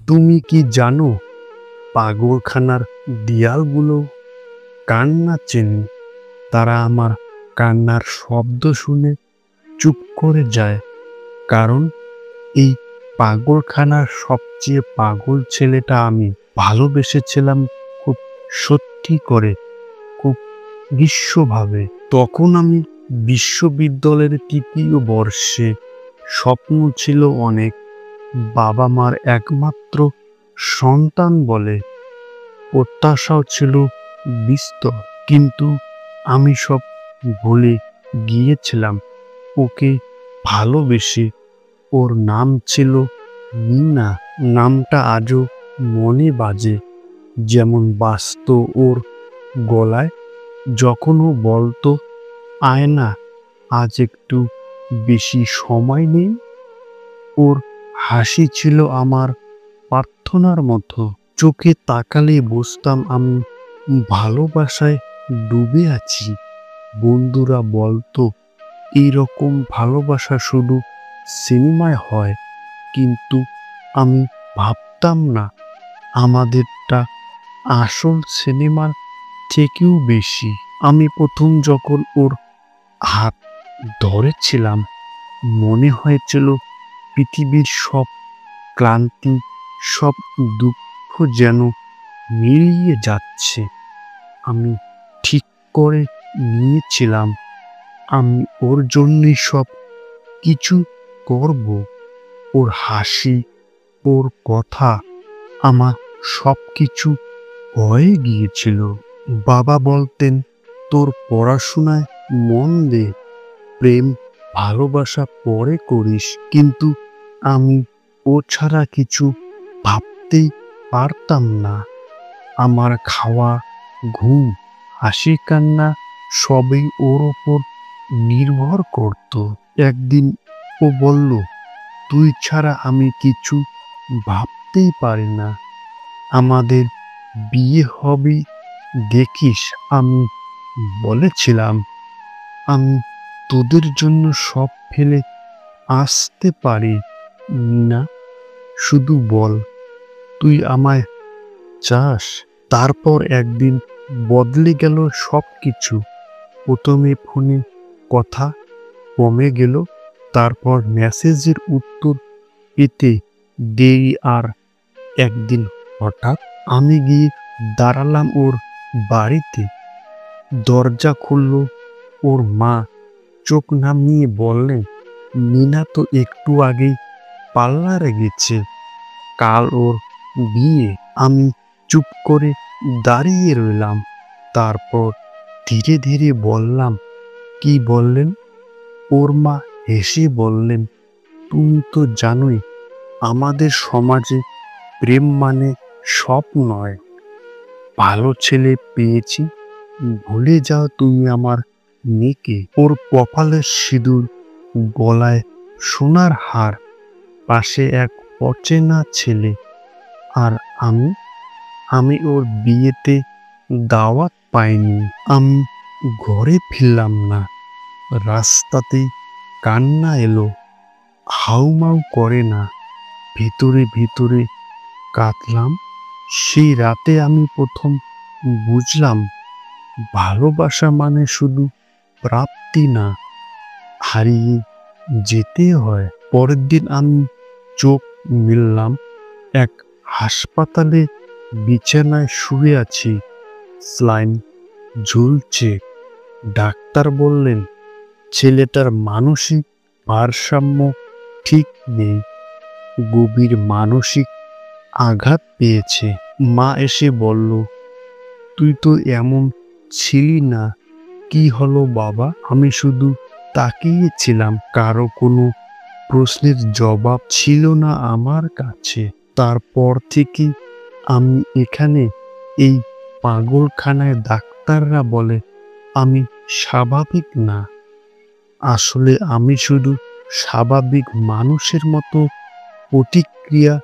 তুমি কি জানো, পাগলখানার দেয়ালগুলো কান্না চেনে। তারা আমার কান্নার শব্দ শুনে চুপ করে যায়, কারণ এই পাগলখানার সবচেয়ে পাগল ছেলেটা আমি ভালোবেসেছিলাম খুব সত্যি করে, খুব বিশ্বভাবে। তখন আমি বিশ্ববিদ্যালয়ের ৩য় বর্ষে। স্বপ্ন ছিল অনেক, বাবা মার একমাত্র সন্তান বলে প্রত্যাশাও ছিল বিস্তর। কিন্তু আমি সব ভুলে গিয়েছিলাম ওকে ভালোবেসে। ওর নাম ছিল মিনা। নামটা আজও মনে বাজে, যেমন বাজত ওর গলায় যখন ও বলতো, আয়না, আজ একটু বেশি সময় নেই। ওর হাসি ছিল আমার প্রার্থনার মতো। চোখে তাকালে বুঝতাম আমি ভালোবাসায় ডুবে আছি। বন্ধুরা বলতো এইরকম ভালোবাসা শুধু সিনেমায় হয়, কিন্তু আমি ভাবতাম না আমাদেরটা আসল সিনেমার থেকেও বেশি। আমি প্রথম যখন ওর হাত ধরেছিলাম, মনে হয়েছিল পৃথিবীর সব ক্লান্তি, সব দুঃখ যেন মিলিয়ে যাচ্ছে। আমি ঠিক করে নিয়েছিলাম আমি ওর জন্যই সব কিছু করব। ওর হাসি, ওর কথা আমার সব কিছু হয়ে গিয়েছিল। বাবা বলতেন, তোর পড়াশোনায় মন দে, প্রেম ভালোবাসা পরে করিস। কিন্তু আমি ও ছাড়া কিছু ভাবতেই পারতাম না। আমার খাওয়া, ঘুম, হাসি কান্না সবই ওর ওপর নির্ভর করত। একদিন ও বলল, তুই ছাড়া আমি কিছু ভাবতেই পারি না, আমাদের বিয়ে হবে দেখিস। আমি বলেছিলাম, আমি তোদের জন্য সব ফেলে আসতে পারি না, শুধু বল তুই আমায় চাস। তারপর একদিন বদলে গেল সব কিছু। প্রথমে ফোনে কথা কমে গেল, তারপর মেসেজের উত্তর পেতে দেরি। আর একদিন হঠাৎ আমি গিয়ে দাঁড়ালাম ওর বাড়িতে। দরজা খুলল ওর মা। চোখ নামিয়ে বললেন, মিনা তো একটু আগেই পার্লারে গেছে, কাল ওর বিয়ে। আমি চুপ করে দাঁড়িয়ে রইলাম। তারপর ধীরে ধীরে বললাম, কি বললেন? ওর মা হেসে বললেন, তুমি তো জানোই আমাদের সমাজে প্রেম মানে সব নয়। ভালো ছেলে পেয়েছি, ভুলে যাও তুমি আমার মেয়েকে। ওর কপালের সিঁদুর, গলায় সোনার হার, পাশে এক অচেনা ছেলে। আর আমি ওর বিয়েতে দাওয়াত পাইনি। আমি ঘরে ফিরলাম না, রাস্তাতেই কান্না এলো, হাউমাউ করে না, ভিতরে ভিতরে কাঁদলাম। সেই রাতে আমি প্রথম বুঝলাম, ভালোবাসা মানে শুধু প্রাপ্তি না, হারিয়ে যেতে হয়। পরের দিন আমি চোখ মেললাম, এক হাসপাতালে বিছানায় শুয়ে আছি, স্লাইন ঝুলছে। ডাক্তার বললেন, ছেলেটার মানসিক ভারসাম্য ঠিক নেই, গভীর মানসিক আঘাত পেয়েছে। মা এসে বলল, তুই তো এমন ছিলি না, কি হলো বাবা? আমি শুধু তাকিয়েছিলাম, কারো কোনো প্রশ্নের জবাব ছিল না আমার কাছে। তারপর থেকে আমি এখানে, এই পাগলখানায় ডাক্তাররা বলে আমি স্বাভাবিক না। আসলে আমি শুধু স্বাভাবিক মানুষের মতো প্রতিক্রিয়া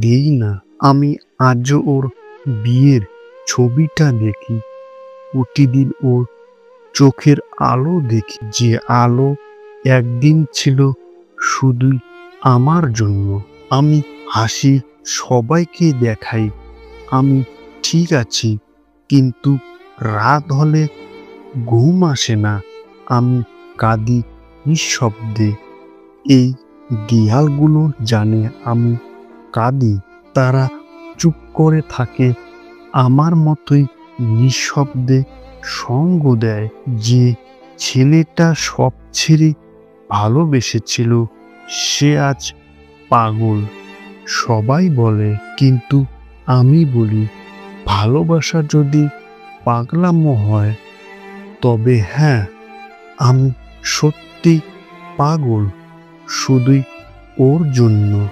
দিই না। আমি আজও ওর বিয়ের ছবিটা দেখি, প্রতিদিন ওর চোখের আলো দেখি, যে আলো একদিন ছিল শুধুই আমার জন্য। আমি হাসি, সবাইকে দেখাই আমি ঠিক আছি, কিন্তু রাত হলে ঘুম আসে না। আমি কাঁদি নিঃশব্দে। এই দেয়ালগুলো জানে আমি কাঁদি। তারা চুপ করে থাকে, আমার মতোই নিঃশব্দে সঙ্গ দেয়। যে ছেলেটা সব ছেড়ে ভালোবেসেছিল সে আজ পাগল। সবাই বলে, কিন্তু আমি বলি, ভালোবাসা যদি পাগলামো হয়, তবে হ্যাঁ, আমি সত্যি পাগল, শুধুই ওর জন্য।